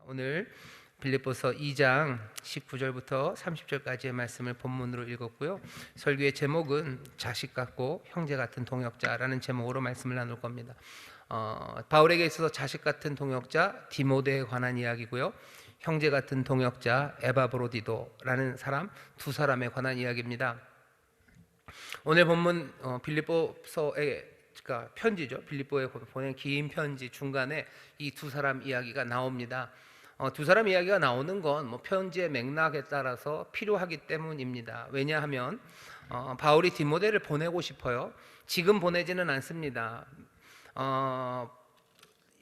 오늘 빌립보서 2장 19절부터 30절까지의 말씀을 본문으로 읽었고요. 설교의 제목은 자식 같고 형제 같은 동역자라는 제목으로 말씀을 나눌 겁니다. 바울에게 있어서 자식 같은 동역자 디모데에 관한 이야기고요. 형제 같은 동역자 에바브로디도라는 사람, 두 사람에 관한 이야기입니다. 오늘 본문 빌립보서의 편지죠. 빌립보에 보낸 긴 편지 중간에 이 두 사람 이야기가 나옵니다. 두 사람 이야기가 나오는 건 편지의 맥락에 따라서 필요하기 때문입니다. 왜냐하면 바울이 디모데를 보내고 싶어요. 지금 보내지는 않습니다.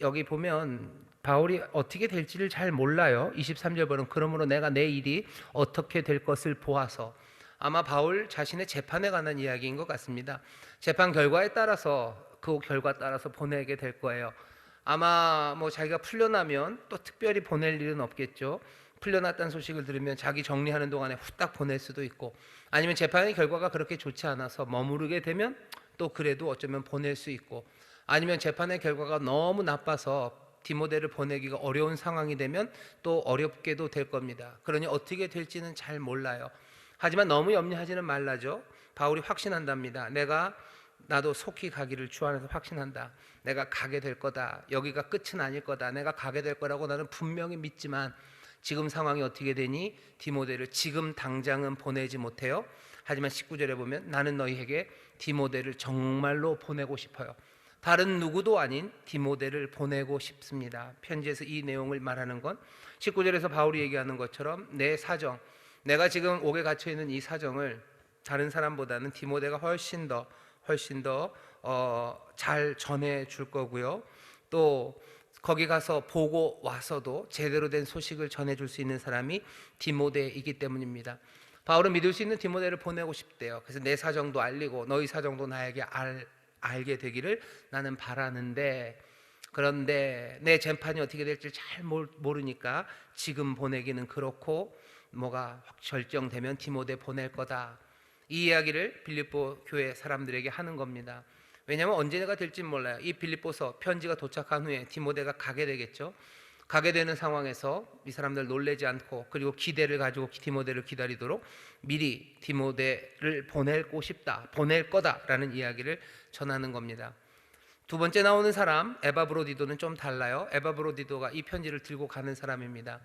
여기 보면 바울이 어떻게 될지를 잘 몰라요. 23절 보면 그러므로 내가 내 일이 어떻게 될 것을 보아서, 아마 바울 자신의 재판에 관한 이야기인 것 같습니다. 재판 결과에 따라서, 그 결과 따라서 보내게 될 거예요. 아마 자기가 풀려나면 또 특별히 보낼 일은 없겠죠. 풀려났다는 소식을 들으면 자기 정리하는 동안에 후딱 보낼 수도 있고, 아니면 재판의 결과가 그렇게 좋지 않아서 머무르게 되면 또 그래도 어쩌면 보낼 수 있고, 아니면 재판의 결과가 너무 나빠서 디모데를 보내기가 어려운 상황이 되면 또 어렵게도 될 겁니다. 그러니 어떻게 될지는 잘 몰라요. 하지만 너무 염려하지는 말라죠. 바울이 확신한답니다. 나도 속히 가기를 주 안에서 확신한다. 내가 가게 될 거다. 여기가 끝은 아닐 거다. 내가 가게 될 거라고 나는 분명히 믿지만 지금 상황이 어떻게 되니 디모데를 지금 당장은 보내지 못해요. 하지만 19절에 보면 나는 너희에게 디모데를 정말로 보내고 싶어요. 다른 누구도 아닌 디모데를 보내고 싶습니다. 편지에서 이 내용을 말하는 건 19절에서 바울이 얘기하는 것처럼 내 사정, 내가 지금 옥에 갇혀 있는 이 사정을 다른 사람보다는 디모데가 훨씬 더 잘 전해 줄 거고요. 또 거기 가서 보고 와서도 제대로 된 소식을 전해 줄 수 있는 사람이 디모데이기 때문입니다. 바울은 믿을 수 있는 디모데를 보내고 싶대요. 그래서 내 사정도 알리고 너희 사정도 나에게 알게 되기를 나는 바라는데, 그런데 내 재판이 어떻게 될지 잘 모르니까 지금 보내기는 그렇고 뭐가 확 결정되면 디모데 보낼 거다. 이 이야기를 빌립보 교회 사람들에게 하는 겁니다. 왜냐하면 언제가 될지 몰라요. 이 빌립보서 편지가 도착한 후에 디모데가 가게 되겠죠. 가게 되는 상황에서 이 사람들 놀라지 않고, 그리고 기대를 가지고 디모데를 기다리도록 미리 디모데를 보내고 싶다, 보낼 거다라는 이야기를 전하는 겁니다. 두 번째 나오는 사람 에바브로디도는 좀 달라요. 에바브로디도가 이 편지를 들고 가는 사람입니다.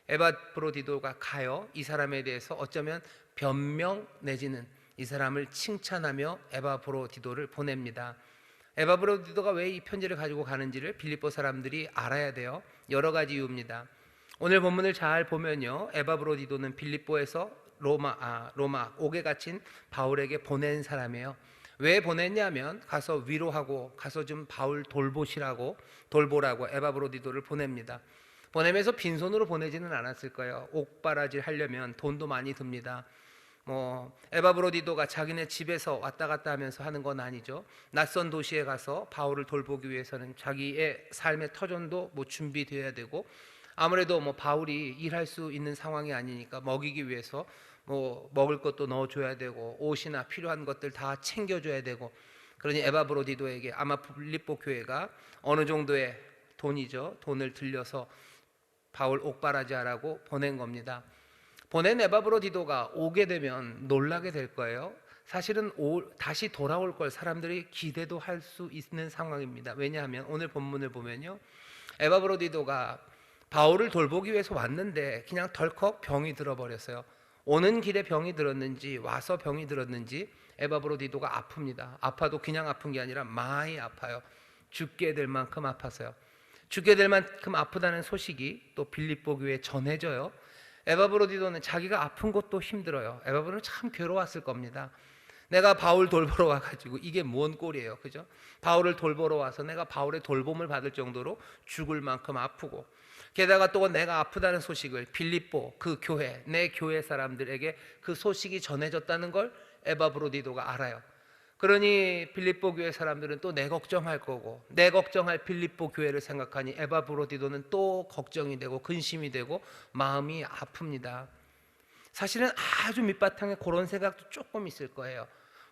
에바브로디도가 가요. 이 사람에 대해서 어쩌면 변명 내지는 이 사람을 칭찬하며 에바브로디도를 보냅니다. 에바브로디도가 왜 이 편지를 가지고 가는지를 빌립보 사람들이 알아야 돼요. 여러 가지 이유입니다. 오늘 본문을 잘 보면요, 에바브로디도는 빌립보에서 로마 옥에 갇힌 바울에게 보낸 사람이에요. 왜 보냈냐면 가서 위로하고 가서 좀 바울 돌보라고 에바브로디도를 보냅니다. 보내면서 빈손으로 보내지는 않았을 거예요. 옥바라지를 하려면 돈도 많이 듭니다. 에바브로디도가 자기네 집에서 왔다 갔다 하면서 하는 건 아니죠. 낯선 도시에 가서 바울을 돌보기 위해서는 자기의 삶의 터전도 준비되어야 되고, 아무래도 바울이 일할 수 있는 상황이 아니니까 먹이기 위해서 먹을 것도 넣어줘야 되고 옷이나 필요한 것들 다 챙겨줘야 되고, 그러니 에바브로디도에게 아마 빌립보 교회가 어느 정도의 돈을 들려서 바울 옥바라지 하라고 보낸 겁니다. 보낸 에바브로디도가 오게 되면 놀라게 될 거예요. 사실은 다시 돌아올 걸 사람들이 기대도 할 수 있는 상황입니다. 왜냐하면 오늘 본문을 보면요, 에바브로디도가 바울을 돌보기 위해서 왔는데 그냥 덜컥 병이 들어버렸어요. 오는 길에 병이 들었는지 와서 병이 들었는지 에바브로디도가 아픕니다. 아파도 그냥 아픈 게 아니라 많이 아파요. 죽게 될 만큼 아파서요. 죽게 될 만큼 아프다는 소식이 또 빌립보 교회에 전해져요. 에바브로디도는 자기가 아픈 것도 힘들어요. 에바브로는 참 괴로웠을 겁니다. 내가 바울 돌보러 와가지고 이게 뭔 꼴이에요, 그죠? 바울을 돌보러 와서 내가 바울의 돌봄을 받을 정도로 죽을 만큼 아프고, 게다가 또 내가 아프다는 소식을 빌립보 그 교회, 내 교회 사람들에게 그 소식이 전해졌다는 걸 에바브로디도가 알아요. 그러니 빌립보 교회 사람들은 또 내 걱정할 거고, 내 걱정할 빌립보 교회를 생각하니 에바브로디도는 또 걱정이 되고 근심이 되고 마음이 아픕니다. 사실은 아주 밑바탕에 그런 생각도 조금 있을 거예요.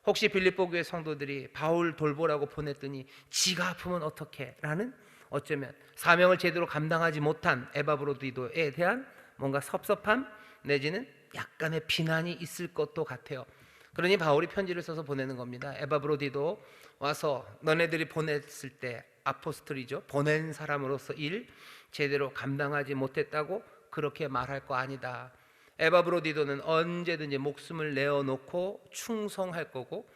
혹시 빌립보 교회 성도들이 바울 돌보라고 보냈더니 지가 아프면 어떡해? 라는 어쩌면 사명을 제대로 감당하지 못한 에바브로디도에 대한 뭔가 섭섭함 내지는 약간의 비난이 있을 것도 같아요. 그러니 바울이 편지를 써서 보내는 겁니다. 에바브로디도 와서 너네들이 보냈을 때 아포스톨이죠. 보낸 사람으로서 일 제대로 감당하지 못했다고 그렇게 말할 거 아니다. 에바브로디도는 언제든지 목숨을 내어놓고 충성할 거고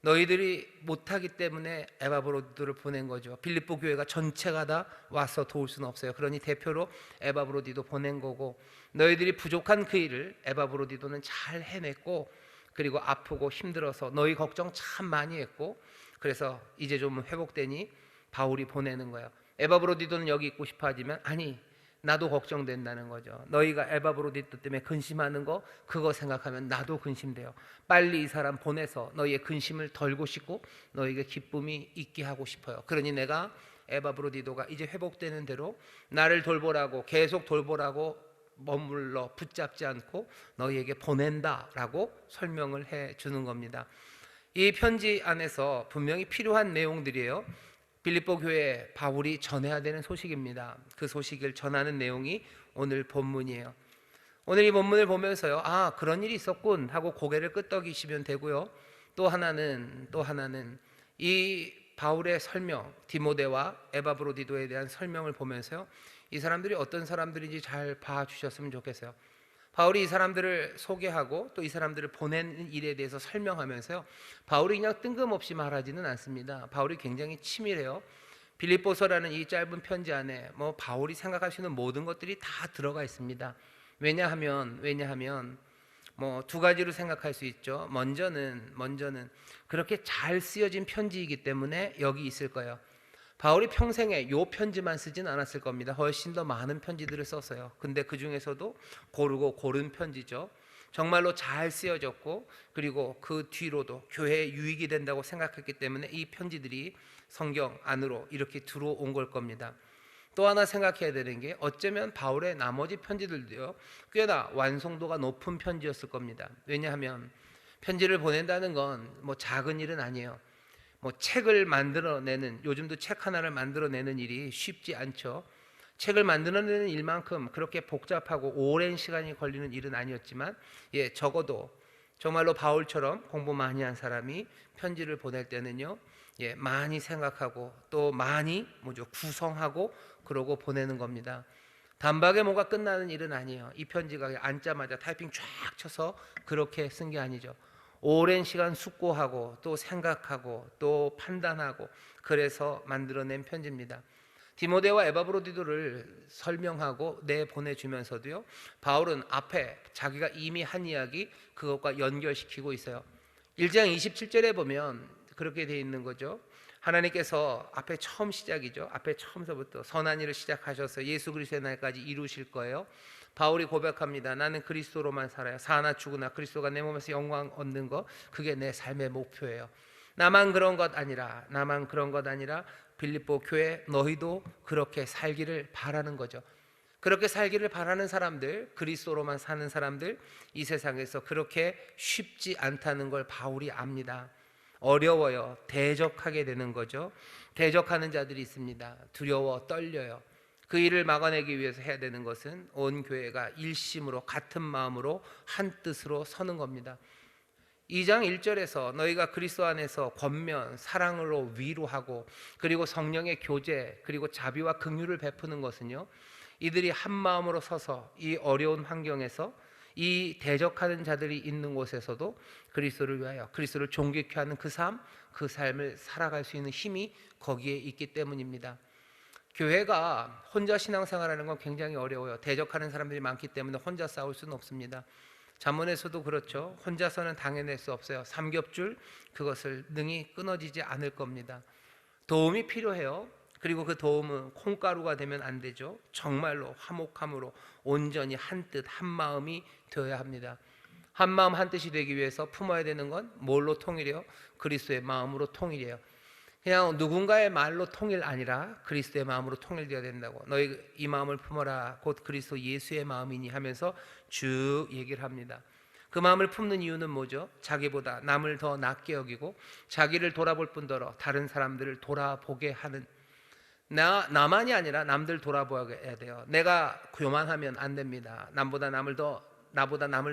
너희들이 못하기 때문에 에바브로디도를 보낸 거죠. 빌립보 교회가 전체가 다 와서 도울 수는 없어요. 그러니 대표로 에바브로디도 보낸 거고 너희들이 부족한 그 일을 에바브로디도는 잘 해냈고 그리고 아프고 힘들어서 너희 걱정 참 많이 했고 그래서 이제 좀 회복되니 바울이 보내는 거예요. 에바브로디도는 여기 있고 싶어 하지만 아니 나도 걱정된다는 거죠. 너희가 에바브로디도 때문에 근심하는 거 그거 생각하면 나도 근심돼요. 빨리 이 사람 보내서 너희의 근심을 덜고 싶고 너희에게 기쁨이 있게 하고 싶어요. 그러니 내가 에바브로디도가 이제 회복되는 대로 나를 돌보라고 계속 돌보라고 머물러 붙잡지 않고 너희에게 보낸다라고 설명을 해 주는 겁니다. 이 편지 안에서 분명히 필요한 내용들이에요. 빌립보 교회에 바울이 전해야 되는 소식입니다. 그 소식을 전하는 내용이 오늘 본문이에요. 오늘 이 본문을 보면서요, 아 그런 일이 있었군 하고 고개를 끄덕이시면 되고요. 또 하나는 이 바울의 설명, 디모데와 에바브로디도에 대한 설명을 보면서요, 이 사람들이 어떤 사람들인지 잘 봐주셨으면 좋겠어요. 바울이 이 사람들을 소개하고 또 이 사람들을 보낸 일에 대해서 설명하면서요, 바울이 그냥 뜬금없이 말하지는 않습니다. 바울이 굉장히 치밀해요. 빌립보서라는 이 짧은 편지 안에 뭐 바울이 생각할 수 있는 모든 것들이 다 들어가 있습니다. 왜냐하면 뭐 두 가지로 생각할 수 있죠. 먼저는 그렇게 잘 쓰여진 편지이기 때문에 여기 있을 거예요. 바울이 평생에 요 편지만 쓰진 않았을 겁니다. 훨씬 더 많은 편지들을 썼어요. 근데 그 중에서도 고르고 고른 편지죠. 정말로 잘 쓰여졌고 그리고 그 뒤로도 교회에 유익이 된다고 생각했기 때문에 이 편지들이 성경 안으로 이렇게 들어온 걸 겁니다. 또 하나 생각해야 되는 게 어쩌면 바울의 나머지 편지들도요, 꽤나 완성도가 높은 편지였을 겁니다. 왜냐하면 편지를 보낸다는 건 뭐 작은 일은 아니에요. 뭐 책을 만들어내는, 요즘도 책 하나를 만들어내는 일이 쉽지 않죠. 책을 만들어내는 일만큼 그렇게 복잡하고 오랜 시간이 걸리는 일은 아니었지만, 적어도 정말로 바울처럼 공부 많이 한 사람이 편지를 보낼 때는요, 많이 생각하고 또 많이 구성하고 그러고 보내는 겁니다. 단박에 뭐가 끝나는 일은 아니에요. 이 편지가 앉자마자 타이핑 쫙 쳐서 그렇게 쓴 게 아니죠. 오랜 시간 숙고하고 또 생각하고 또 판단하고 그래서 만들어낸 편지입니다. 디모데와 에바브로디도를 설명하고 내보내주면서도요, 바울은 앞에 자기가 이미 한 이야기 그것과 연결시키고 있어요. 1장 27절에 보면 그렇게 돼 있는 거죠. 하나님께서 앞에 처음 시작이죠. 앞에 처음서부터 선한 일을 시작하셔서 예수 그리스도의 날까지 이루실 거예요. 바울이 고백합니다. 나는 그리스도로만 살아요. 사나 죽으나 그리스도가 내 몸에서 영광 얻는 거, 그게 내 삶의 목표예요. 나만 그런 것 아니라 빌립보 교회 너희도 그렇게 살기를 바라는 거죠. 그렇게 살기를 바라는 사람들, 그리스도로만 사는 사람들, 이 세상에서 그렇게 쉽지 않다는 걸 바울이 압니다. 어려워요. 대적하게 되는 거죠. 대적하는 자들이 있습니다. 두려워 떨려요. 그 일을 막아내기 위해서 해야 되는 것은 온 교회가 일심으로 같은 마음으로 한 뜻으로 서는 겁니다. 2장 1절에서 너희가 그리스도 안에서 권면, 사랑으로 위로하고 그리고 성령의 교제 그리고 자비와 긍휼을 베푸는 것은요, 이들이 한 마음으로 서서 이 어려운 환경에서 이 대적하는 자들이 있는 곳에서도 그리스도를 위하여 그리스도를 존귀케 하는 그 삶을 살아갈 수 있는 힘이 거기에 있기 때문입니다. 교회가 혼자 신앙생활하는 건 굉장히 어려워요. 대적하는 사람들이 많기 때문에 혼자 싸울 수는 없습니다. 잠언에서도 그렇죠. 혼자서는 당해낼 수 없어요. 삼겹줄 그것을 능히 끊어지지 않을 겁니다. 도움이 필요해요. 그리고 그 도움은 콩가루가 되면 안 되죠. 정말로 화목함으로 온전히 한 뜻 한 마음이 되어야 합니다. 한 마음 한 뜻이 되기 위해서 품어야 되는 건 뭘로 통일해요? 그리스도의 마음으로 통일해요. 그냥 누군가의 말로 통일 아니라 그리스도의 마음으로 통일되어야 된다고. 너희 이 마음을 품어라 곧 그리스도 예수의 마음이니 하면서 쭉 얘기를 합니다. 그 마음을 품는 이유는 뭐죠? 자기보다 남을 더 낮게 여기고 자기를 돌아볼 뿐더러 다른 사람들을 돌아보게 하는, 나만이 아니라 남들 돌아보아야 돼요. 내가 교만하면 안 됩니다. 나보다 남을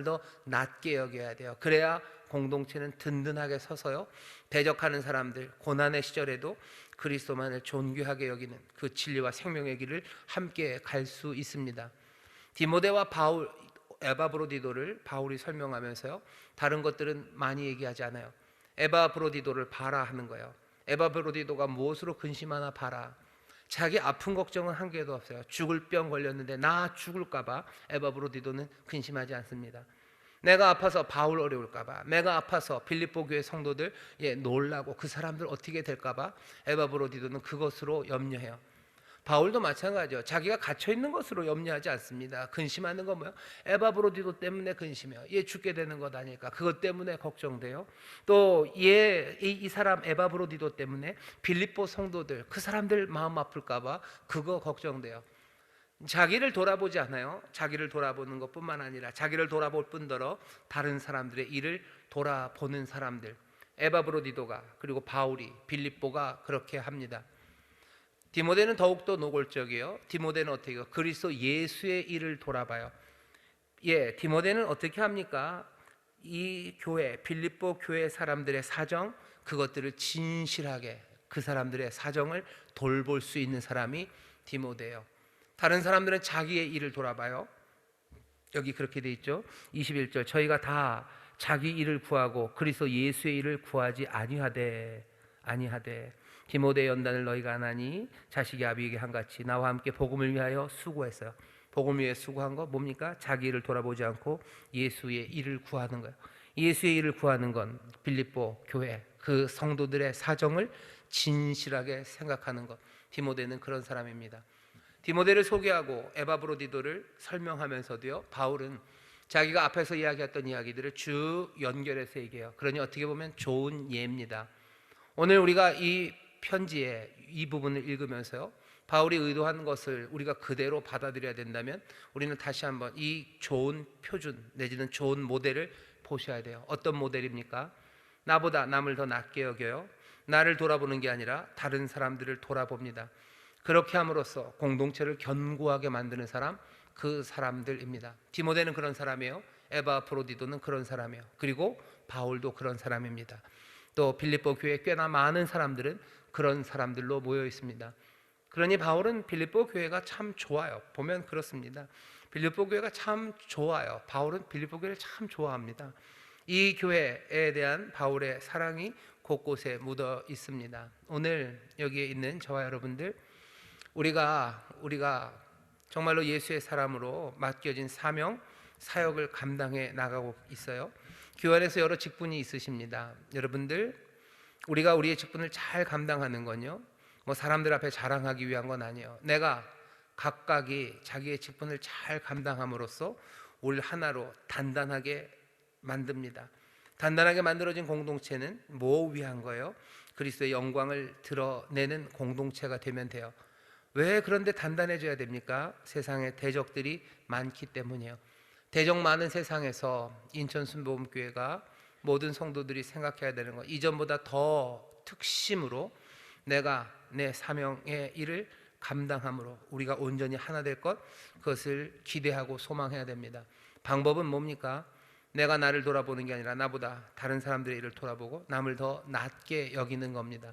더 낮게 여겨야 돼요. 그래야 공동체는 든든하게 서서요, 대적하는 사람들, 고난의 시절에도 그리스도만을 존귀하게 여기는 그 진리와 생명의 길을 함께 갈 수 있습니다. 디모데와 바울, 에바브로디도를 바울이 설명하면서요, 다른 것들은 많이 얘기하지 않아요. 에바브로디도를 봐라 하는 거예요. 에바브로디도가 무엇으로 근심하나 봐라. 자기 아픈 걱정은 한 개도 없어요. 죽을 병 걸렸는데 나 죽을까봐 에바브로디도는 근심하지 않습니다. 내가 아파서 바울 어려울까봐, 내가 아파서 빌립보 교회 성도들 놀라고 그 사람들 어떻게 될까봐 에바브로디도는 그것으로 염려해요. 바울도 마찬가지죠. 자기가 갇혀 있는 것으로 염려하지 않습니다. 근심하는 건 뭐예요? 에바브로디도 때문에 근심해요. 얘 죽게 되는 것 아닐까? 그것 때문에 걱정돼요. 또 이 사람 에바브로디도 때문에 빌립보 성도들, 그 사람들 마음 아플까봐 그거 걱정돼요. 자기를 돌아보지 않아요. 자기를 돌아보는 것뿐만 아니라 자기를 돌아볼 뿐더러 다른 사람들의 일을 돌아보는 사람들, 에바브로디도가, 그리고 바울이, 빌립보가 그렇게 합니다. 디모데는 더욱더 노골적이에요. 디모데는 어떻게 해요? 그리스도 예수의 일을 돌아봐요. 디모데는 어떻게 합니까? 이 교회, 빌립보 교회 사람들의 사정, 그것들을 진실하게, 그 사람들의 사정을 돌볼 수 있는 사람이 디모데예요. 다른 사람들은 자기의 일을 돌아봐요. 여기 그렇게 돼 있죠. 21절, 저희가 다 자기 일을 구하고 그리스도 예수의 일을 구하지 아니하되 디모데 연단을 너희가 안 하니 자식이 아비에게 한같이 나와 함께 복음을 위하여 수고했어요. 복음 위해 수고한 거 뭡니까? 자기 일을 돌아보지 않고 예수의 일을 구하는 거예요. 예수의 일을 구하는 건 빌립보 교회 그 성도들의 사정을 진실하게 생각하는 것. 디모데는 그런 사람입니다. 디모데를 소개하고 에바브로디도를 설명하면서도요, 바울은 자기가 앞에서 이야기했던 이야기들을 쭉 연결해서 얘기해요. 그러니 어떻게 보면 좋은 예입니다. 오늘 우리가 이 편지의 이 부분을 읽으면서요, 바울이 의도한 것을 우리가 그대로 받아들여야 된다면 우리는 다시 한번 이 좋은 표준 내지는 좋은 모델을 보셔야 돼요. 어떤 모델입니까? 나보다 남을 더 낮게 여겨요. 나를 돌아보는 게 아니라 다른 사람들을 돌아봅니다. 그렇게 함으로써 공동체를 견고하게 만드는 사람, 그 사람들입니다. 디모데는 그런 사람이에요. 에바프로디도는 그런 사람이에요. 그리고 바울도 그런 사람입니다. 또 빌립보 교회에 꽤나 많은 사람들은 그런 사람들로 모여 있습니다. 그러니 바울은 빌립보 교회가 참 좋아요. 보면 그렇습니다. 빌립보 교회가 참 좋아요. 바울은 빌립보 교회를 참 좋아합니다. 이 교회에 대한 바울의 사랑이 곳곳에 묻어 있습니다. 오늘 여기에 있는 저와 여러분들, 우리가 정말로 예수의 사람으로 맡겨진 사명, 사역을 감당해 나가고 있어요. 교회 안에서 여러 직분이 있으십니다. 여러분들, 우리가 우리의 직분을 잘 감당하는 건요, 뭐 사람들 앞에 자랑하기 위한 건 아니에요. 내가 각각이 자기의 직분을 잘 감당함으로써 우리를 하나로 단단하게 만듭니다. 단단하게 만들어진 공동체는 뭐 위한 거예요? 그리스도의 영광을 드러내는 공동체가 되면 돼요. 왜 그런데 단단해져야 됩니까? 세상에 대적들이 많기 때문이에요. 대적 많은 세상에서 인천순복음교회가 모든 성도들이 생각해야 되는 것, 이전보다 더 특심으로 내가 내 사명의 일을 감당함으로 우리가 온전히 하나 될 것, 그것을 기대하고 소망해야 됩니다. 방법은 뭡니까? 내가 나를 돌아보는 게 아니라 나보다 다른 사람들의 일을 돌아보고 남을 더 낮게 여기는 겁니다.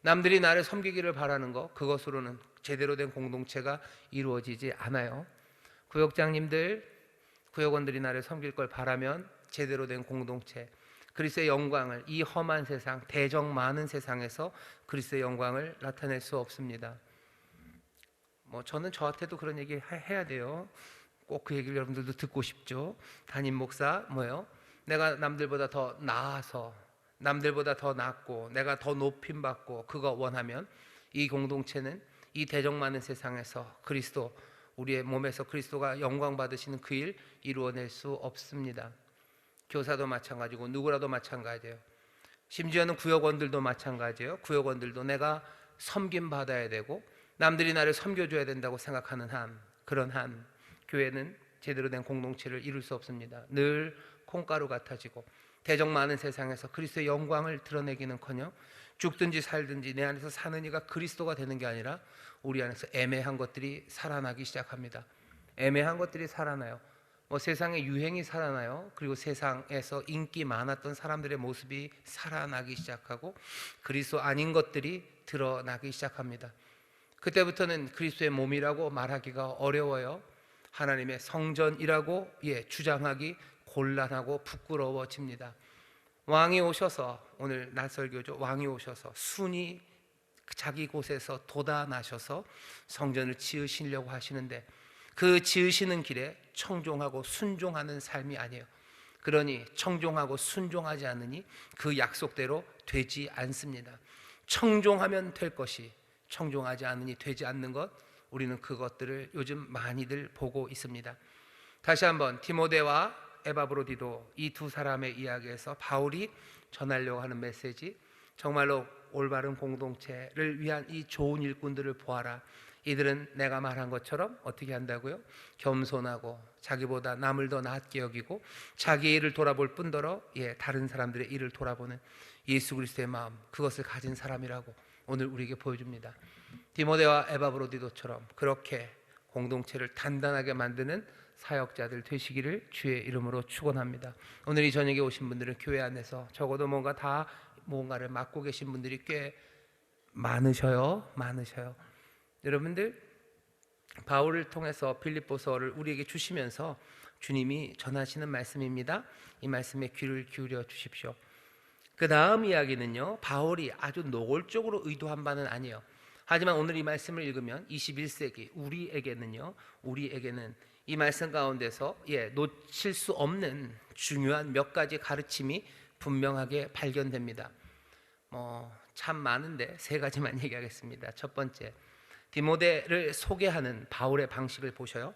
남들이 나를 섬기기를 바라는 것, 그것으로는 제대로 된 공동체가 이루어지지 않아요. 구역장님들, 구역원들이 나를 섬길 걸 바라면 제대로 된 공동체, 그리스도의 영광을, 이 험한 세상, 대적 많은 세상에서 그리스도의 영광을 나타낼 수 없습니다. 저는 저한테도 그런 얘기 해야 돼요. 꼭 그 얘기를 여러분들도 듣고 싶죠. 담임 목사, 내가 남들보다 더 나아서, 남들보다 더 낫고 내가 더 높임 받고 그거 원하면 이 공동체는 이 대적 많은 세상에서 그리스도, 우리의 몸에서 그리스도가 영광 받으시는 그 일 이루어낼 수 없습니다. 교사도 마찬가지고 누구라도 마찬가지예요. 심지어는 구역원들도 마찬가지예요. 구역원들도 내가 섬김 받아야 되고 남들이 나를 섬겨줘야 된다고 생각하는 그런 교회는 제대로 된 공동체를 이룰 수 없습니다. 늘 콩가루 같아지고 대적 많은 세상에서 그리스도의 영광을 드러내기는커녕 죽든지 살든지 내 안에서 사는 이가 그리스도가 되는 게 아니라 우리 안에서 애매한 것들이 살아나기 시작합니다. 애매한 것들이 살아나요. 세상의 유행이 살아나요. 그리고 세상에서 인기 많았던 사람들의 모습이 살아나기 시작하고 그리스도 아닌 것들이 드러나기 시작합니다. 그때부터는 그리스도의 몸이라고 말하기가 어려워요. 하나님의 성전이라고 주장하기 곤란하고 부끄러워집니다. 왕이 오셔서, 오늘 낯설교죠, 왕이 오셔서 순이 자기 곳에서 돋아나셔서 성전을 지으시려고 하시는데 그 지으시는 길에 청종하고 순종하는 삶이 아니에요. 그러니 청종하고 순종하지 않으니 그 약속대로 되지 않습니다. 청종하면 될 것이 청종하지 않으니 되지 않는 것, 우리는 그것들을 요즘 많이들 보고 있습니다. 다시 한번 디모데와 에바브로디도 이 두 사람의 이야기에서 바울이 전하려고 하는 메시지, 정말로 올바른 공동체를 위한 이 좋은 일꾼들을 보아라. 이들은 내가 말한 것처럼 어떻게 한다고요? 겸손하고 자기보다 남을 더 낫게 여기고 자기 일을 돌아볼 뿐더러 다른 사람들의 일을 돌아보는 예수 그리스도의 마음, 그것을 가진 사람이라고 오늘 우리에게 보여줍니다. 디모데와 에바브로디도처럼 그렇게 공동체를 단단하게 만드는 사역자들 되시기를 주의 이름으로 축원합니다. 오늘 이 저녁에 오신 분들은 교회 안에서 적어도 뭔가를 맡고 계신 분들이 꽤 많으셔요. 여러분들, 바울을 통해서 빌립보서를 우리에게 주시면서 주님이 전하시는 말씀입니다. 이 말씀에 귀를 기울여 주십시오. 그 다음 이야기는요, 바울이 아주 노골적으로 의도한 바는 아니에요. 하지만 오늘 이 말씀을 읽으면 21세기 우리에게는 이 말씀 가운데서 놓칠 수 없는 중요한 몇 가지 가르침이 분명하게 발견됩니다. 참 많은데 세 가지만 얘기하겠습니다. 첫 번째, 디모데를 소개하는 바울의 방식을 보셔요.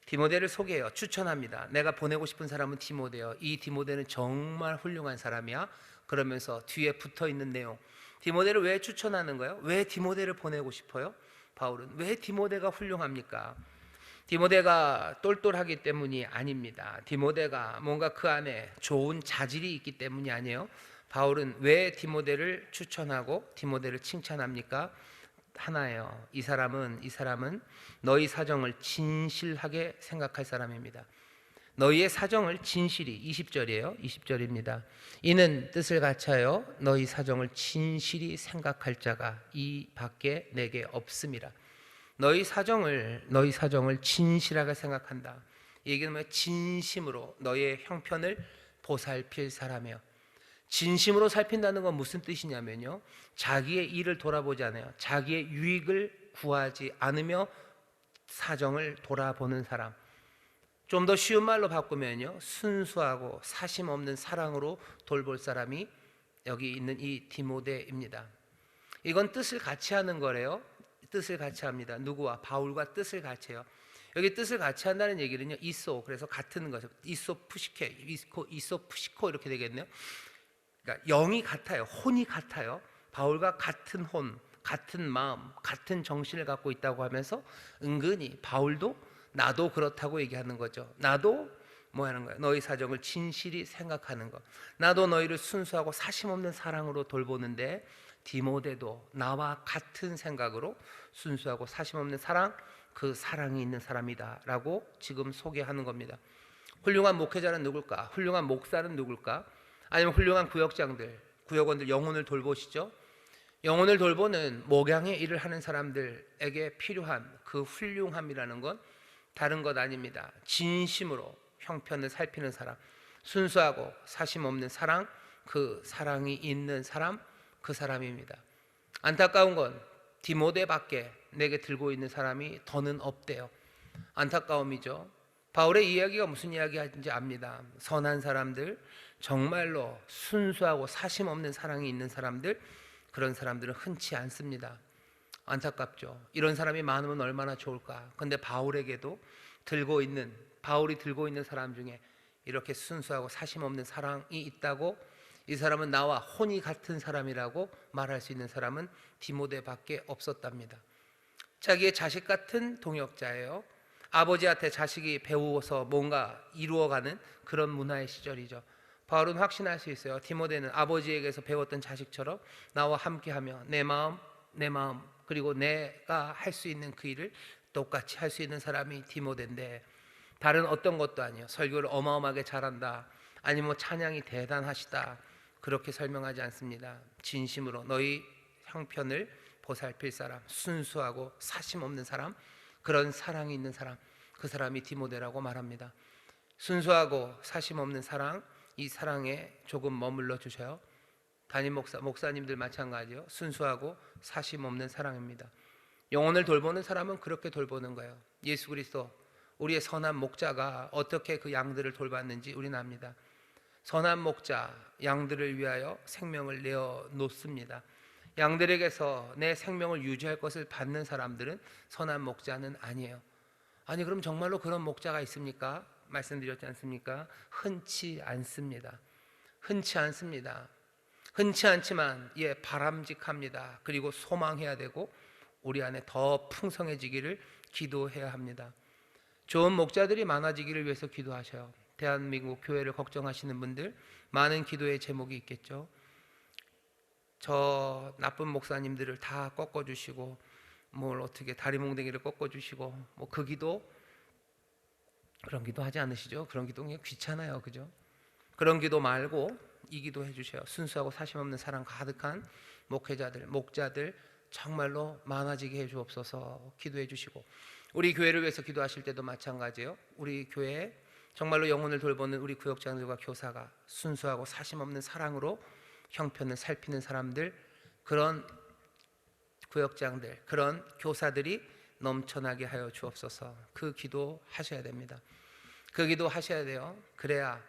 디모데를 소개해요. 추천합니다. 내가 보내고 싶은 사람은 디모데요. 이 디모데는 정말 훌륭한 사람이야. 그러면서 뒤에 붙어있는 내용, 디모데를 왜 추천하는 거예요? 왜 디모데를 보내고 싶어요? 바울은 왜 디모데가 훌륭합니까? 디모데가 똘똘하기 때문이 아닙니다. 디모데가 뭔가 그 안에 좋은 자질이 있기 때문이 아니에요. 바울은 왜 디모데를 추천하고 디모데를 칭찬합니까? 하나예요. 이 사람은 너희 사정을 진실하게 생각할 사람입니다. 너희의 사정을 진실히, 20절입니다. 이는 뜻을 갖춰요. 너희 사정을 진실히 생각할 자가 이 밖에 내게 없음이라. 너희 사정을 진실하게 생각한다. 이 얘기는 뭐예요? 진심으로 너희의 형편을 보살필 사람이에요. 진심으로 살핀다는 건 무슨 뜻이냐면요, 자기의 일을 돌아보지 않아요. 자기의 유익을 구하지 않으며 사정을 돌아보는 사람. 좀 더 쉬운 말로 바꾸면요, 순수하고 사심 없는 사랑으로 돌볼 사람이 여기 있는 이 디모데입니다. 이건 뜻을 같이 하는 거래요. 뜻을 같이 합니다. 누구와? 바울과 뜻을 같이 해요. 여기 뜻을 같이 한다는 얘기는요, 이소, 그래서 같은 거죠. 이소푸시코 이렇게 되겠네요. 그러니까 영이 같아요. 혼이 같아요. 바울과 같은 혼, 같은 마음, 같은 정신을 갖고 있다고 하면서 은근히 바울도 나도 그렇다고 얘기하는 거죠. 나도 뭐 하는 거야? 너희 사정을 진실히 생각하는 것. 나도 너희를 순수하고 사심 없는 사랑으로 돌보는데 디모데도 나와 같은 생각으로 순수하고 사심 없는 사랑, 그 사랑이 있는 사람이다 라고 지금 소개하는 겁니다. 훌륭한 목회자는 누굴까? 훌륭한 목사는 누굴까? 아니면 훌륭한 구역원들 영혼을 돌보시죠. 영혼을 돌보는 목양의 일을 하는 사람들에게 필요한 그 훌륭함이라는 건 다른 것 아닙니다. 진심으로 형편을 살피는 사람, 순수하고 사심 없는 사랑, 그 사랑이 있는 사람, 그 사람입니다. 안타까운 건 디모데밖에 내게 들고 있는 사람이 더는 없대요. 안타까움이죠. 바울의 이야기가 무슨 이야기인지 압니다. 선한 사람들, 정말로 순수하고 사심 없는 사랑이 있는 사람들, 그런 사람들은 흔치 않습니다. 안타깝죠. 이런 사람이 많으면 얼마나 좋을까. 근데 바울이 들고 있는 사람 중에 이렇게 순수하고 사심 없는 사랑이 있다고, 이 사람은 나와 혼이 같은 사람이라고 말할 수 있는 사람은 디모데밖에 없었답니다. 자기의 자식 같은 동역자예요. 아버지한테 자식이 배워서 뭔가 이루어가는 그런 문화의 시절이죠. 바울은 확신할 수 있어요. 디모데는 아버지에게서 배웠던 자식처럼 나와 함께하며 내 마음 그리고 내가 할 수 있는 그 일을 똑같이 할 수 있는 사람이 디모데인데, 다른 어떤 것도 아니에요. 설교를 어마어마하게 잘한다, 아니면 뭐 찬양이 대단하시다, 그렇게 설명하지 않습니다. 진심으로 너희 형편을 보살필 사람, 순수하고 사심 없는 사람, 그런 사랑이 있는 사람, 그 사람이 디모데라고 말합니다. 순수하고 사심 없는 사랑, 이 사랑에 조금 머물러 주셔요. 담임 목사님들 마찬가지요. 순수하고 사심 없는 사랑입니다. 영혼을 돌보는 사람은 그렇게 돌보는 거예요. 예수 그리스도 우리의 선한 목자가 어떻게 그 양들을 돌봤는지 우리는 압니다. 선한 목자, 양들을 위하여 생명을 내어 놓습니다. 양들에게서 내 생명을 유지할 것을 받는 사람들은 선한 목자는 아니에요. 아니, 그럼 정말로 그런 목자가 있습니까? 말씀드렸지 않습니까? 흔치 않습니다. 흔치 않습니다. 흔치 않지만 바람직합니다. 그리고 소망해야 되고 우리 안에 더 풍성해지기를 기도해야 합니다. 좋은 목자들이 많아지기를 위해서 기도하셔요. 대한민국 교회를 걱정하시는 분들, 많은 기도의 제목이 있겠죠. 저 나쁜 목사님들을 다 꺾어주시고, 뭘 어떻게 다리 몽댕이를 꺾어주시고, 뭐 그 기도, 그런 기도 하지 않으시죠? 그런 기도 그냥 귀찮아요, 그죠? 그런 기도 말고 이 기도 해주세요. 순수하고 사심 없는 사랑 가득한 목회자들, 목자들 정말로 많아지게 해주옵소서. 기도해 주시고, 우리 교회를 위해서 기도하실 때도 마찬가지예요. 우리 교회에 정말로 영혼을 돌보는 우리 구역장들과 교사가 순수하고 사심 없는 사랑으로 형편을 살피는 사람들, 그런 구역장들, 그런 교사들이 넘쳐나게 하여 주옵소서. 그 기도 하셔야 됩니다. 그 기도 하셔야 돼요. 그래야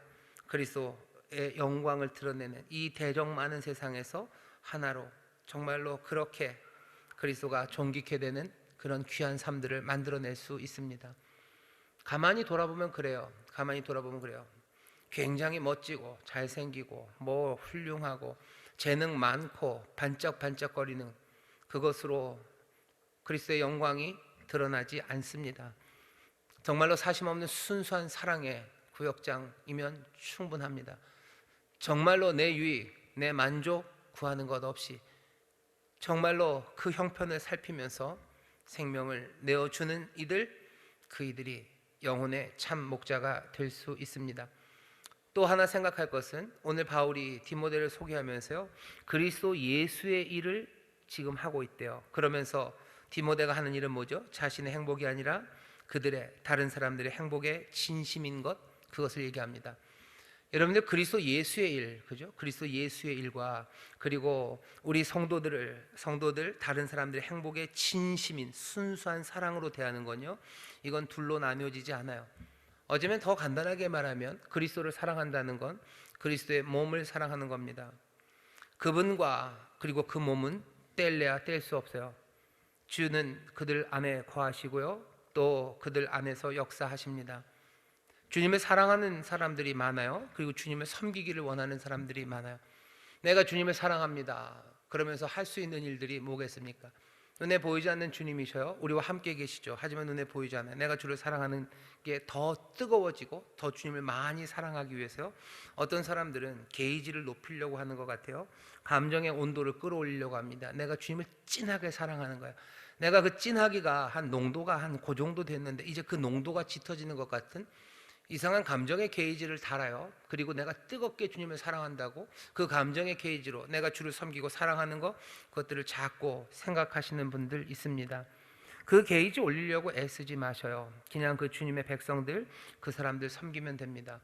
그리스도의 영광을 드러내는 이 대적 많은 세상에서 하나로 정말로 그렇게 그리스도가 존귀케 되는 그런 귀한 삶들을 만들어낼 수 있습니다. 가만히 돌아보면 그래요. 가만히 돌아보면 그래요. 굉장히 멋지고 잘생기고 뭐 훌륭하고 재능 많고 반짝반짝거리는 그것으로 그리스도의 영광이 드러나지 않습니다. 정말로 사심 없는 순수한 사랑의 구역장이면 충분합니다. 정말로 내 유익, 내 만족 구하는 것 없이 정말로 그 형편을 살피면서 생명을 내어주는 이들, 그 이들이 영혼의 참 목자가 될 수 있습니다. 또 하나 생각할 것은, 오늘 바울이 디모데를 소개하면서요, 그리스도 예수의 일을 지금 하고 있대요. 그러면서 디모데가 하는 일은 뭐죠? 자신의 행복이 아니라 그들의, 다른 사람들의 행복에 진심인 것, 그것을 얘기합니다. 여러분들, 그리스도 예수의 일, 그죠? 그리스도 예수의 일과 그리고 우리 성도들 다른 사람들의 행복에 진심인 순수한 사랑으로 대하는 건요, 이건 둘로 나뉘어지지 않아요. 어쩌면 더 간단하게 말하면 그리스도를 사랑한다는 건 그리스도의 몸을 사랑하는 겁니다. 그분과 그리고 그 몸은 뗄래야 뗄 수 없어요. 주는 그들 안에 거하시고요, 또 그들 안에서 역사하십니다. 주님을 사랑하는 사람들이 많아요. 그리고 주님을 섬기기를 원하는 사람들이 많아요. 내가 주님을 사랑합니다 그러면서 할 수 있는 일들이 뭐겠습니까? 눈에 보이지 않는 주님이셔요. 우리와 함께 계시죠. 하지만 눈에 보이지 않아요. 내가 주를 사랑하는 게 더 뜨거워지고 더 주님을 많이 사랑하기 위해서요, 어떤 사람들은 게이지를 높이려고 하는 것 같아요. 감정의 온도를 끌어올리려고 합니다. 내가 주님을 찐하게 사랑하는 거예요. 내가 그 찐하기가 한 농도가 한 그 정도 됐는데 이제 그 농도가 짙어지는 것 같은 이상한 감정의 게이지를 달아요. 그리고 내가 뜨겁게 주님을 사랑한다고 그 감정의 게이지로 내가 주를 섬기고 사랑하는 것, 그것들을 작고 생각하시는 분들 있습니다. 그 게이지 올리려고 애쓰지 마셔요. 그냥 그 주님의 백성들, 그 사람들 섬기면 됩니다.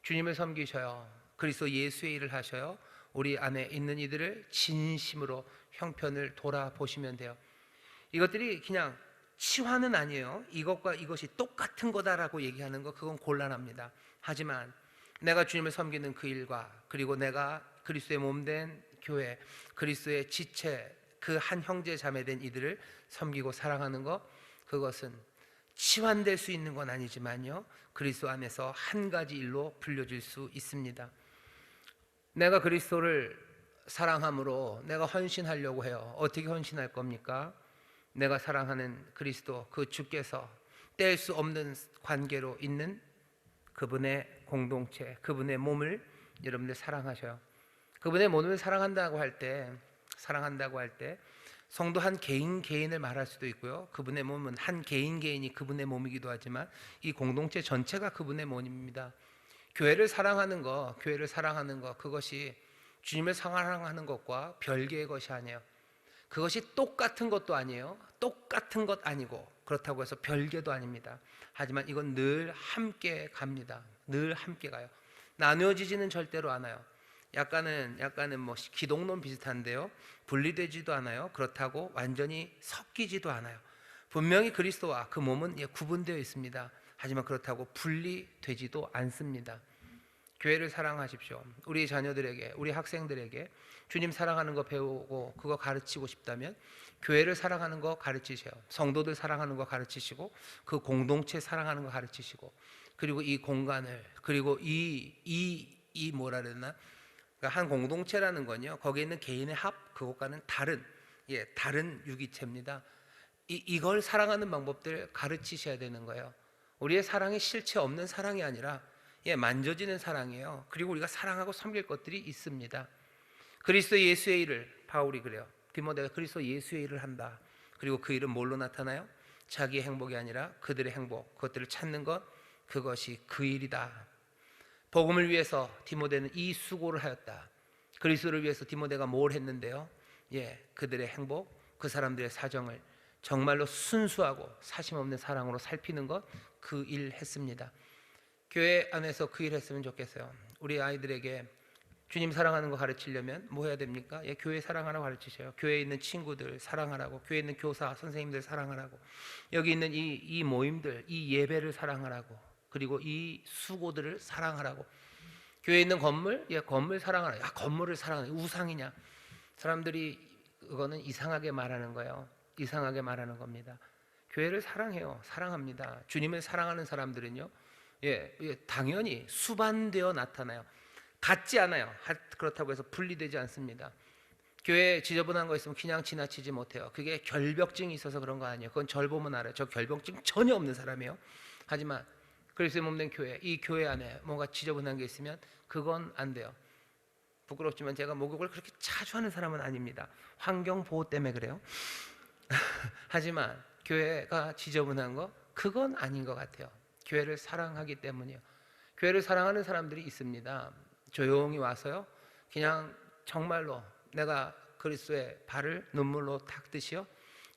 주님을 섬기셔요. 그리스도 예수의 일을 하셔요. 우리 안에 있는 이들을 진심으로 형편을 돌아보시면 돼요. 이것들이 그냥 치환은 아니에요. 이것과 이것이 똑같은 거다라고 얘기하는 거, 그건 곤란합니다. 하지만 내가 주님을 섬기는 그 일과 그리고 내가 그리스도의 몸된 교회, 그리스도의 지체, 그 한 형제 자매 된 이들을 섬기고 사랑하는 것, 그것은 치환될 수 있는 건 아니지만요, 그리스도 안에서 한 가지 일로 불려질 수 있습니다. 내가 그리스도를 사랑함으로 내가 헌신하려고 해요. 어떻게 헌신할 겁니까? 내가 사랑하는 그리스도, 그 주께서 뗄 수 없는 관계로 있는 그분의 공동체, 그분의 몸을 여러분들 사랑하셔요. 그분의 몸을 사랑한다고 할 때 성도 한 개인 개인을 말할 수도 있고요. 그분의 몸은 한 개인 개인이 그분의 몸이기도 하지만 이 공동체 전체가 그분의 몸입니다. 교회를 사랑하는 거 그것이 주님을 사랑하는 것과 별개의 것이 아니에요. 그것이 똑같은 것도 아니에요. 똑같은 것 아니고 그렇다고 해서 별개도 아닙니다. 하지만 이건 늘 함께 갑니다. 늘 함께 가요. 나누어지지는 절대로 않아요. 약간은 뭐 기독론 비슷한데요. 분리되지도 않아요. 그렇다고 완전히 섞이지도 않아요. 분명히 그리스도와 그 몸은 구분되어 있습니다. 하지만 그렇다고 분리되지도 않습니다. 교회를 사랑하십시오. 우리 자녀들에게, 우리 학생들에게 주님 사랑하는 거 배우고 그거 가르치고 싶다면 교회를 사랑하는 거 가르치세요. 성도들 사랑하는 거 가르치시고 그 공동체 사랑하는 거 가르치시고 그리고 이 공간을 그리고 이 뭐라 그러나 그러니까 한 공동체라는 건요. 거기에 있는 개인의 합 그것과는 다른 유기체입니다. 이걸 사랑하는 방법들 가르치셔야 되는 거예요. 우리의 사랑이 실체 없는 사랑이 아니라 만져지는 사랑이에요. 그리고 우리가 사랑하고 섬길 것들이 있습니다. 그리스도 예수의 일을 바울이 그래요. 디모데가 그리스도 예수의 일을 한다. 그리고 그 일은 뭘로 나타나요? 자기의 행복이 아니라 그들의 행복, 그것들을 찾는 것, 그것이 그 일이다. 복음을 위해서 디모데는 이 수고를 하였다. 그리스도를 위해서 디모데가 뭘 했는데요? 그들의 행복, 그 사람들의 사정을 정말로 순수하고 사심 없는 사랑으로 살피는 것, 그 일 했습니다. 교회 안에서 그 일 했으면 좋겠어요. 우리 아이들에게 주님 사랑하는 거 가르치려면 뭐 해야 됩니까? 교회 사랑하라고 가르치셔요. 교회에 있는 친구들 사랑하라고, 교회에 있는 교사, 선생님들 사랑하라고, 여기 있는 이 모임들, 이 예배를 사랑하라고, 그리고 이 수고들을 사랑하라고. 교회에 있는 건물, 건물 사랑하라. 건물을 사랑하라. 우상이냐? 사람들이 그거는 이상하게 말하는 거예요. 이상하게 말하는 겁니다. 교회를 사랑해요. 사랑합니다. 주님을 사랑하는 사람들은요, 당연히 수반되어 나타나요. 같지 않아요. 그렇다고 해서 분리되지 않습니다. 교회에 지저분한 거 있으면 그냥 지나치지 못해요. 그게 결벽증이 있어서 그런 거 아니에요. 그건 절 보면 알아요. 저 결벽증 전혀 없는 사람이에요. 하지만 그리스도의 몸된 교회, 이 교회 안에 뭔가 지저분한 게 있으면 그건 안 돼요. 부끄럽지만 제가 목욕을 그렇게 자주 하는 사람은 아닙니다. 환경 보호 때문에 그래요. 하지만 교회가 지저분한 거 그건 아닌 것 같아요. 교회를 사랑하기 때문이요. 교회를 사랑하는 사람들이 있습니다. 조용히 와서요, 그냥 정말로 내가 그리스도의 발을 눈물로 닦듯이요,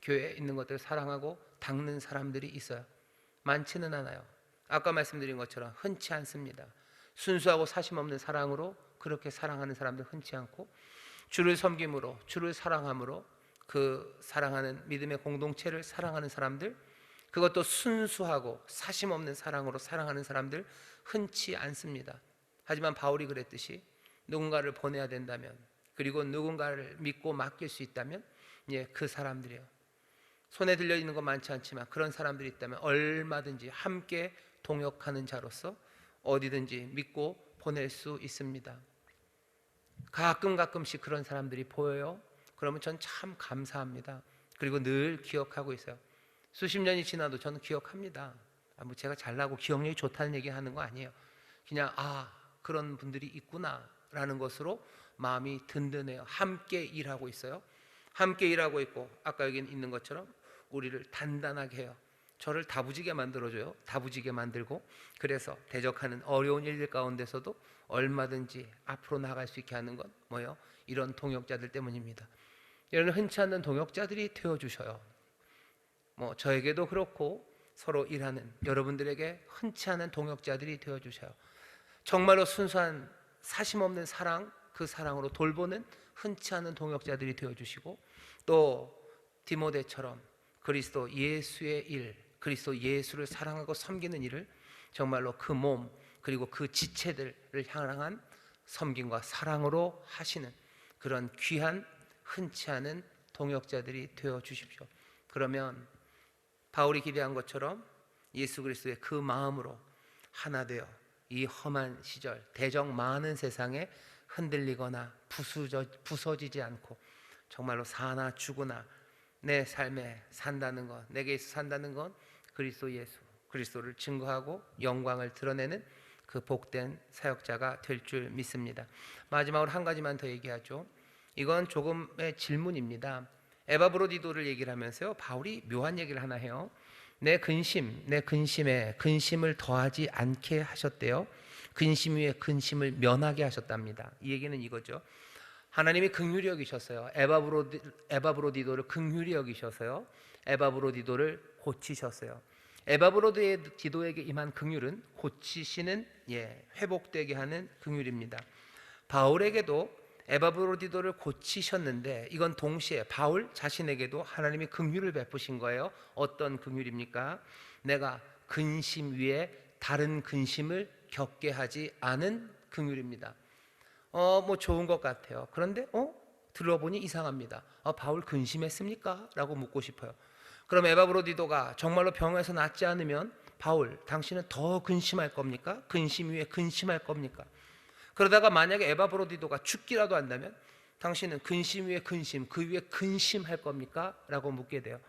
교회에 있는 것들을 사랑하고 닦는 사람들이 있어요. 많지는 않아요. 아까 말씀드린 것처럼 흔치 않습니다. 순수하고 사심 없는 사랑으로 그렇게 사랑하는 사람들 흔치 않고, 주를 섬김으로, 주를 사랑함으로 그 사랑하는 믿음의 공동체를 사랑하는 사람들, 그것도 순수하고 사심 없는 사랑으로 사랑하는 사람들 흔치 않습니다. 하지만 바울이 그랬듯이 누군가를 보내야 된다면, 그리고 누군가를 믿고 맡길 수 있다면 그 사람들이에요. 손에 들려 있는 건 많지 않지만 그런 사람들이 있다면 얼마든지 함께 동역하는 자로서 어디든지 믿고 보낼 수 있습니다. 가끔씩 그런 사람들이 보여요. 그러면 전 참 감사합니다. 그리고 늘 기억하고 있어요. 수십 년이 지나도 저는 기억합니다. 뭐 제가 잘나고 기억력이 좋다는 얘기 하는 거 아니에요. 그냥 그런 분들이 있구나 라는 것으로 마음이 든든해요. 함께 일하고 있어요. 함께 일하고 있고, 아까 여기 있는 것처럼 우리를 단단하게 해요. 저를 다부지게 만들어줘요. 다부지게 만들고, 그래서 대적하는 어려운 일들 가운데서도 얼마든지 앞으로 나갈 수 있게 하는 건 뭐예요? 이런 동역자들 때문입니다. 이런 흔치 않는 동역자들이 되어주셔요. 뭐 저에게도 그렇고 서로 일하는 여러분들에게 흔치 않은 동역자들이 되어주셔요. 정말로 순수한 사심 없는 사랑, 그 사랑으로 돌보는 흔치 않은 동역자들이 되어주시고, 또 디모데처럼 그리스도 예수의 일, 그리스도 예수를 사랑하고 섬기는 일을 정말로 그 몸 그리고 그 지체들을 향한 섬김과 사랑으로 하시는 그런 귀한 흔치 않은 동역자들이 되어주십시오. 그러면 바울이 기대한 것처럼 예수 그리스도의 그 마음으로 하나 되어 이 험한 시절, 대적 많은 세상에 흔들리거나 부서지지 않고 정말로 사나 죽으나 내 삶에 산다는 것, 내게 있어 산다는 건 그리스도 예수, 그리스도를 증거하고 영광을 드러내는 그 복된 사역자가 될 줄 믿습니다. 마지막으로 한 가지만 더 얘기하죠. 이건 조금의 질문입니다. 에바브로디도를 얘기를 하면서요, 바울이 묘한 얘기를 하나 해요. 내 근심에 근심을 더하지 않게 하셨대요. 근심 위에 근심을 면하게 하셨답니다. 이 얘기는 이거죠. 하나님이 긍휼히 여기셨어요. 에바브로디도를 긍휼히 여기셔서요, 에바브로디도를 고치셨어요. 에바브로디도에게 임한 긍휼은 고치시는, 회복되게 하는 긍휼입니다. 바울에게도 에바브로디도를 고치셨는데, 이건 동시에 바울 자신에게도 하나님이 긍휼을 베푸신 거예요. 어떤 긍휼입니까? 내가 근심 위에 다른 근심을 겪게 하지 않은 긍휼입니다. 뭐 좋은 것 같아요. 그런데 들어보니 이상합니다. 바울 근심했습니까? 라고 묻고 싶어요. 그럼 에바브로디도가 정말로 병에서 낫지 않으면 바울, 당신은 더 근심할 겁니까? 근심 위에 근심할 겁니까? 그러다가 만약에 에바브로디도가 죽기라도 한다면 당신은 근심 위에 근심, 그 위에 근심할 겁니까? 라고 묻게 돼요.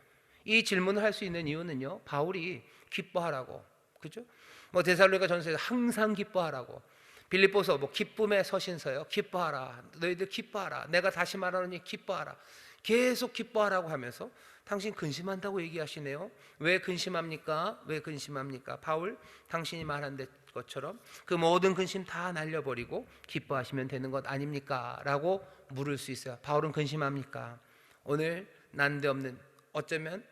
이 질문을 할 수 있는 이유는요, 바울이 기뻐하라고, 그죠? 뭐 데살로니가 전서에서 항상 기뻐하라고, 빌립보서 뭐 기쁨의 서신서요, 기뻐하라, 너희들 기뻐하라, 내가 다시 말하노니 기뻐하라, 계속 기뻐하라고 하면서 당신 근심한다고 얘기하시네요. 왜 근심합니까? 왜 근심합니까? 바울, 당신이 말한 것처럼 그 모든 근심 다 날려버리고 기뻐하시면 되는 것 아닙니까? 라고 물을 수 있어요. 바울은 근심합니까? 오늘 난데없는, 어쩌면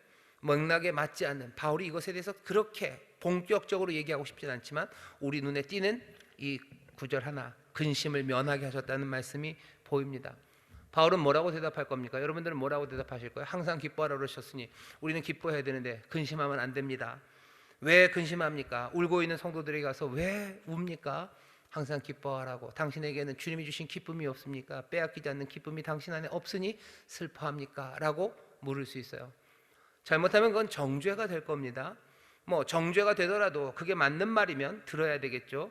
맥락에 맞지 않는, 바울이 이것에 대해서 그렇게 본격적으로 얘기하고 싶진 않지만 우리 눈에 띄는 이 구절 하나, 근심을 면하게 하셨다는 말씀이 보입니다. 바울은 뭐라고 대답할 겁니까? 여러분들은 뭐라고 대답하실 거예요? 항상 기뻐하라 그러셨으니 우리는 기뻐해야 되는데 근심하면 안 됩니다. 왜 근심합니까? 울고 있는 성도들에게 가서 왜 웁니까? 항상 기뻐하라고. 당신에게는 주님이 주신 기쁨이 없습니까? 빼앗기지 않는 기쁨이 당신 안에 없으니 슬퍼합니까? 라고 물을 수 있어요. 잘못하면 그건 정죄가 될 겁니다. 뭐 정죄가 되더라도 그게 맞는 말이면 들어야 되겠죠.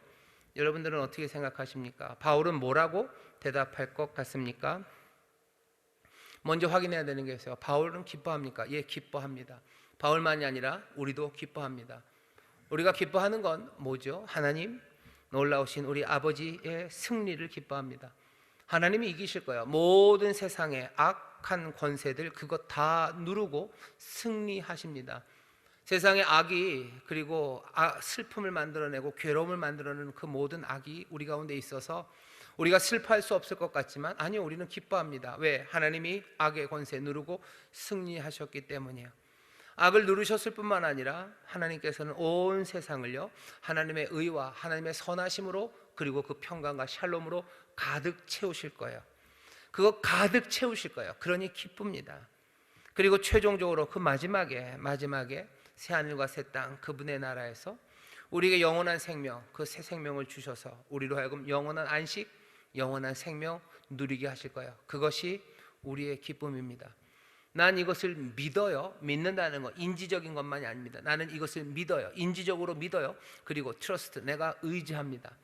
여러분들은 어떻게 생각하십니까? 바울은 뭐라고 대답할 것 같습니까? 먼저 확인해야 되는 게 있어요. 바울은 기뻐합니까? 예, 기뻐합니다. 바울만이 아니라 우리도 기뻐합니다. 우리가 기뻐하는 건 뭐죠? 하나님, 놀라우신 우리 아버지의 승리를 기뻐합니다. 하나님이 이기실 거예요. 모든 세상의 악한 권세들 그것 다 누르고 승리하십니다. 세상의 악이, 그리고 슬픔을 만들어내고 괴로움을 만들어내는 그 모든 악이 우리 가운데 있어서 우리가 슬퍼할 수 없을 것 같지만 아니요, 우리는 기뻐합니다. 왜? 하나님이 악의 권세 누르고 승리하셨기 때문이에요. 악을 누르셨을 뿐만 아니라 하나님께서는 온 세상을요, 하나님의 의와 하나님의 선하심으로, 그리고 그 평강과 샬롬으로 가득 채우실 거예요. 그거 가득 채우실 거예요. 그러니 기쁩니다. 그리고 최종적으로 그 마지막에 새하늘과 새 땅, 그분의 나라에서 우리에게 영원한 생명, 그 새 생명을 주셔서 우리로 하여금 영원한 안식, 영원한 생명 누리게 하실 거예요. 그것이 우리의 기쁨입니다. 난 이것을 믿어요. 믿는다는 건 인지적인 것만이 아닙니다. 나는 이것을 믿어요. 인지적으로 믿어요. 그리고 트러스트, 내가 의지합니다.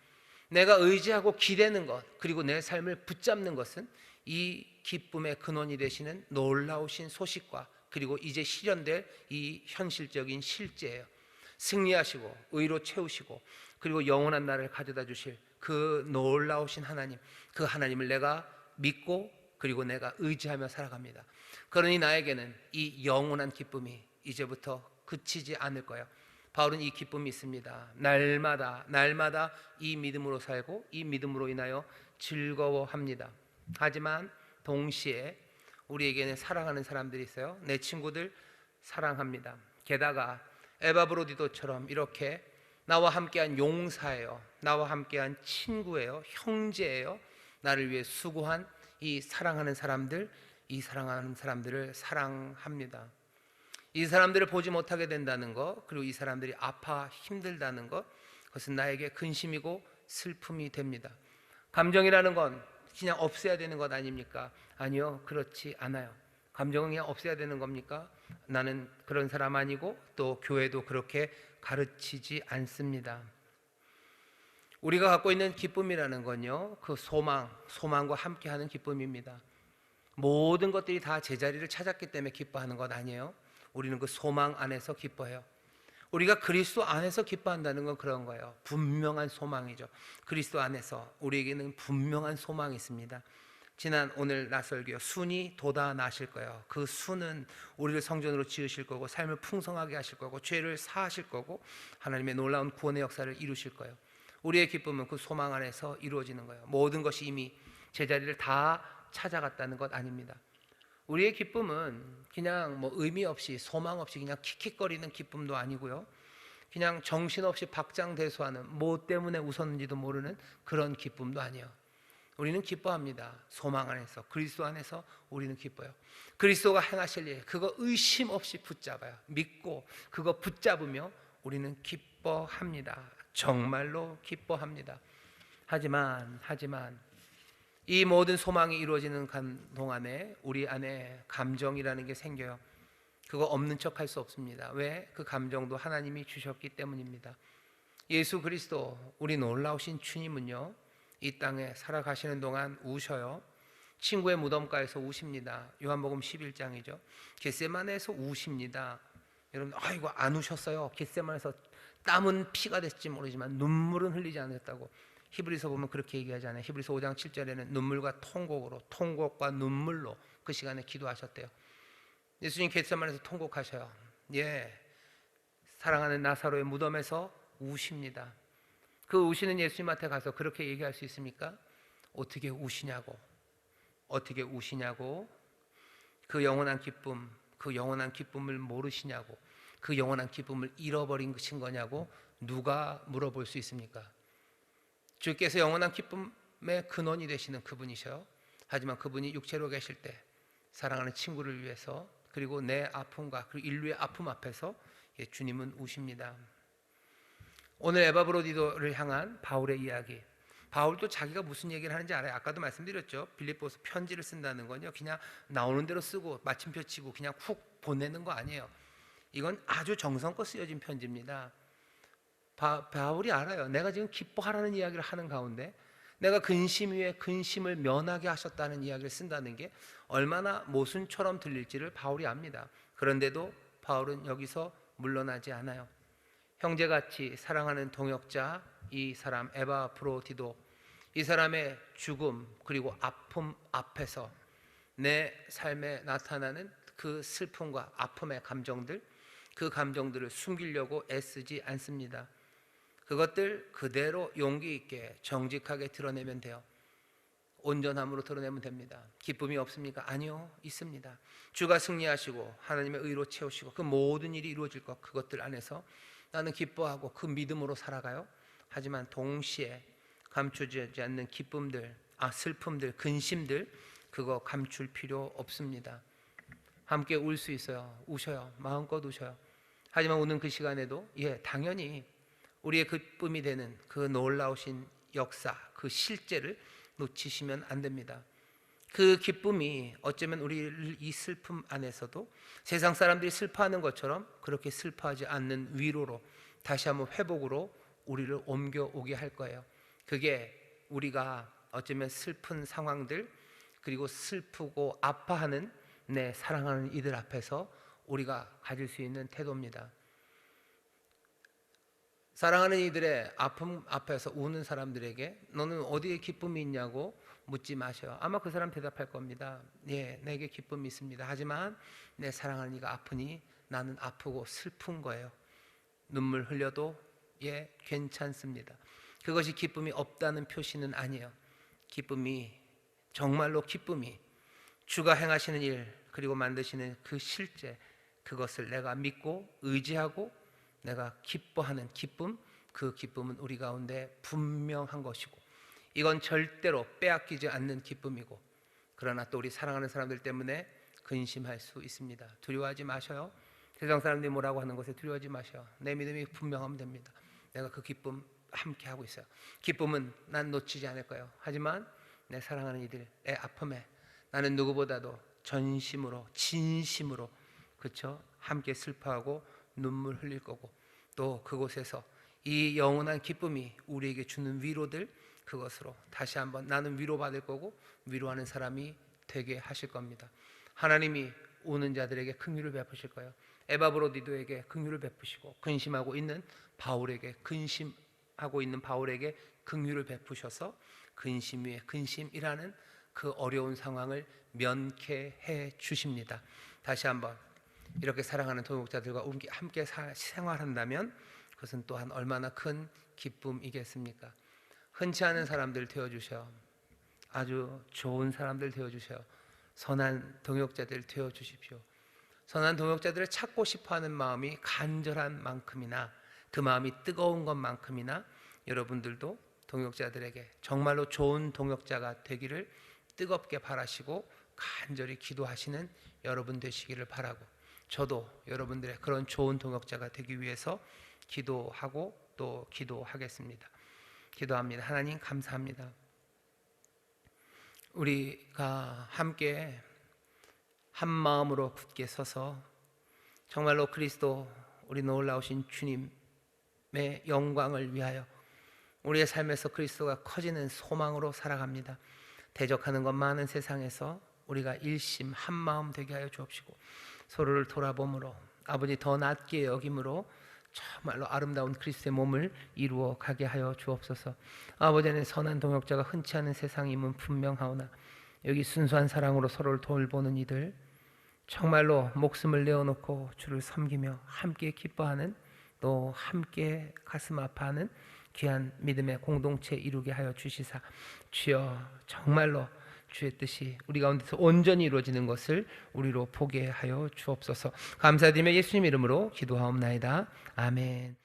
내가 의지하고 기대는 것, 그리고 내 삶을 붙잡는 것은 이 기쁨의 근원이 되시는 놀라우신 소식과, 그리고 이제 실현될 이 현실적인 실제예요. 승리하시고 의로 채우시고 그리고 영원한 나라를 가져다 주실 그 놀라우신 하나님, 그 하나님을 내가 믿고 그리고 내가 의지하며 살아갑니다. 그러니 나에게는 이 영원한 기쁨이 이제부터 그치지 않을 거예요. 바울은 이 기쁨이 있습니다. 날마다 이 믿음으로 살고 이 믿음으로 인하여 즐거워합니다. 하지만 동시에 우리에게는 사랑하는 사람들이 있어요. 내 친구들 사랑합니다. 게다가 에바브로디도처럼 이렇게 나와 함께한 용사예요. 나와 함께한 친구예요. 형제예요. 나를 위해 수고한 이 사랑하는 사람들, 이 사랑하는 사람들을 사랑합니다. 이 사람들을 보지 못하게 된다는 것, 그리고 이 사람들이 아파 힘들다는 것, 그것은 나에게 근심이고 슬픔이 됩니다. 감정이라는 건 그냥 없애야 되는 것 아닙니까? 아니요, 그렇지 않아요. 감정은 그냥 없애야 되는 겁니까? 나는 그런 사람 아니고 또 교회도 그렇게 가르치지 않습니다. 우리가 갖고 있는 기쁨이라는 건요, 그 소망과 함께하는 기쁨입니다. 모든 것들이 다 제자리를 찾았기 때문에 기뻐하는 것 아니에요. 우리는 그 소망 안에서 기뻐해요. 우리가 그리스도 안에서 기뻐한다는 건 그런 거예요. 분명한 소망이죠. 그리스도 안에서 우리에게는 분명한 소망이 있습니다. 오늘 나설교 순이 돋아나실 거예요. 그 순은 우리를 성전으로 지으실 거고 삶을 풍성하게 하실 거고 죄를 사하실 거고 하나님의 놀라운 구원의 역사를 이루실 거예요. 우리의 기쁨은 그 소망 안에서 이루어지는 거예요. 모든 것이 이미 제자리를 다 찾아갔다는 것 아닙니다. 우리의 기쁨은 그냥 의미 없이 소망 없이 그냥 킥킥거리는 기쁨도 아니고요. 그냥 정신없이 박장대소하는 뭐 때문에 웃었는지도 모르는 그런 기쁨도 아니에요. 우리는 기뻐합니다. 소망 안에서, 그리스도 안에서 우리는 기뻐요. 그리스도가 행하실 일 그거 의심 없이 붙잡아요. 믿고 그거 붙잡으며 우리는 기뻐합니다. 정말로 기뻐합니다. 하지만 이 모든 소망이 이루어지는 동안에 우리 안에 감정이라는 게 생겨요. 그거 없는 척 할 수 없습니다. 왜? 그 감정도 하나님이 주셨기 때문입니다. 예수 그리스도 우리 놀라우신 주님은요, 이 땅에 살아가시는 동안 우셔요. 친구의 무덤가에서 우십니다. 요한복음 11장이죠. 겟세마네에서 우십니다. 여러분, 이거 안 우셨어요. 겟세마네에서 땀은 피가 됐을지 모르지만 눈물은 흘리지 않았다고 히브리서 보면 그렇게 얘기하잖아요. 히브리서 5장 7절에는 눈물과 통곡과 눈물로 그 시간에 기도하셨대요. 예수님 겟세마네에서 통곡하셔요. 사랑하는 나사로의 무덤에서 우십니다. 그 우시는 예수님한테 가서 그렇게 얘기할 수 있습니까? 어떻게 우시냐고. 그 영원한 기쁨을 모르시냐고. 그 영원한 기쁨을 잃어버린 것인 거냐고 누가 물어볼 수 있습니까? 주께서 영원한 기쁨의 근원이 되시는 그분이셔요. 하지만 그분이 육체로 계실 때 사랑하는 친구를 위해서 그리고 내 아픔과 그리고 인류의 아픔 앞에서 주님은 우십니다. 오늘 에바브로디도를 향한 바울의 이야기. 바울도 자기가 무슨 얘기를 하는지 알아요. 아까도 말씀드렸죠. 빌립보서 편지를 쓴다는 건요, 그냥 나오는 대로 쓰고 마침표 치고 그냥 훅 보내는 거 아니에요. 이건 아주 정성껏 쓰여진 편지입니다. 바울이 알아요. 내가 지금 기뻐하라는 이야기를 하는 가운데 내가 근심 위에 근심을 면하게 하셨다는 이야기를 쓴다는 게 얼마나 모순처럼 들릴지를 바울이 압니다. 그런데도 바울은 여기서 물러나지 않아요. 형제같이 사랑하는 동역자 이 사람 에바브로디도, 이 사람의 죽음 그리고 아픔 앞에서 내 삶에 나타나는 그 슬픔과 아픔의 감정들, 그 감정들을 숨기려고 애쓰지 않습니다. 그것들 그대로 용기 있게 정직하게 드러내면 돼요. 온전함으로 드러내면 됩니다. 기쁨이 없습니까? 아니요, 있습니다. 주가 승리하시고 하나님의 의로 채우시고 그 모든 일이 이루어질 것, 그것들 안에서 나는 기뻐하고 그 믿음으로 살아가요. 하지만 동시에 감추지 않는 기쁨들, 슬픔들, 근심들, 그거 감출 필요 없습니다. 함께 울 수 있어요. 우셔요. 마음껏 우셔요. 하지만 우는 그 시간에도 당연히 우리의 기쁨이 되는 그 놀라우신 역사, 그 실제를 놓치시면 안 됩니다. 그 기쁨이 어쩌면 우리 이 슬픔 안에서도 세상 사람들이 슬퍼하는 것처럼 그렇게 슬퍼하지 않는 위로로, 다시 한번 회복으로 우리를 옮겨오게 할 거예요. 그게 우리가 어쩌면 슬픈 상황들, 그리고 슬프고 아파하는 내 사랑하는 이들 앞에서 우리가 가질 수 있는 태도입니다. 사랑하는 이들의 아픔 앞에서 우는 사람들에게 너는 어디에 기쁨이 있냐고 묻지 마셔요. 아마 그 사람 대답할 겁니다. 내게 기쁨이 있습니다. 하지만 내 사랑하는 이가 아프니 나는 아프고 슬픈 거예요. 눈물 흘려도 괜찮습니다. 그것이 기쁨이 없다는 표시는 아니에요. 정말로 기쁨이 주가 행하시는 일 그리고 만드시는 그 실제, 그것을 내가 믿고 의지하고 내가 기뻐하는 기쁨, 그 기쁨은 우리 가운데 분명한 것이고 이건 절대로 빼앗기지 않는 기쁨이고, 그러나 또 우리 사랑하는 사람들 때문에 근심할 수 있습니다. 두려워하지 마셔요. 세상 사람들이 뭐라고 하는 것에 두려워하지 마셔요. 내 믿음이 분명하면 됩니다. 내가 그 기쁨 함께 하고 있어요. 기쁨은 난 놓치지 않을 거예요. 하지만 내 사랑하는 이들의 아픔에 나는 누구보다도 전심으로 진심으로 함께 슬퍼하고 눈물 흘릴 거고, 또 그곳에서 이 영원한 기쁨이 우리에게 주는 위로들, 그것으로 다시 한번 나는 위로받을 거고 위로하는 사람이 되게 하실 겁니다. 하나님이 우는 자들에게 긍휼을 베푸실 거예요. 에바브로디도에게 긍휼을 베푸시고 근심하고 있는 바울에게 긍휼을 베푸셔서 근심 위에 근심이라는 그 어려운 상황을 면케해 주십니다. 다시 한번 이렇게 사랑하는 동역자들과 함께 생활한다면 그것은 또한 얼마나 큰 기쁨이겠습니까? 흔치 않은 사람들 되어주셔. 아주 좋은 사람들 되어주셔. 선한 동역자들 되어주십시오. 선한 동역자들을 찾고 싶어하는 마음이 간절한 만큼이나 그 마음이 뜨거운 것만큼이나 여러분들도 동역자들에게 정말로 좋은 동역자가 되기를 뜨겁게 바라시고 간절히 기도하시는 여러분 되시기를 바라고, 저도 여러분들의 그런 좋은 동역자가 되기 위해서 기도하고 또 기도하겠습니다. 기도합니다. 하나님 감사합니다. 우리가 함께 한 마음으로 굳게 서서 정말로 그리스도 우리 놀라우신 주님의 영광을 위하여 우리의 삶에서 그리스도가 커지는 소망으로 살아갑니다. 대적하는 것 많은 세상에서 우리가 일심 한 마음 되게 하여 주옵시고, 서로를 돌아봄으로 아버지 더 낮게 여김으로 정말로 아름다운 그리스도의 몸을 이루어 가게 하여 주옵소서. 아버지는 선한 동역자가 흔치 않은 세상임은 분명하오나 여기 순수한 사랑으로 서로를 돌보는 이들, 정말로 목숨을 내어놓고 주를 섬기며 함께 기뻐하는, 또 함께 가슴 아파하는 귀한 믿음의 공동체 이루게 하여 주시사, 주여 정말로 주의 뜻이 우리 가운데서 온전히 이루어지는 것을 우리로 보게 하여 주옵소서. 감사드리며 예수님 이름으로 기도하옵나이다. 아멘.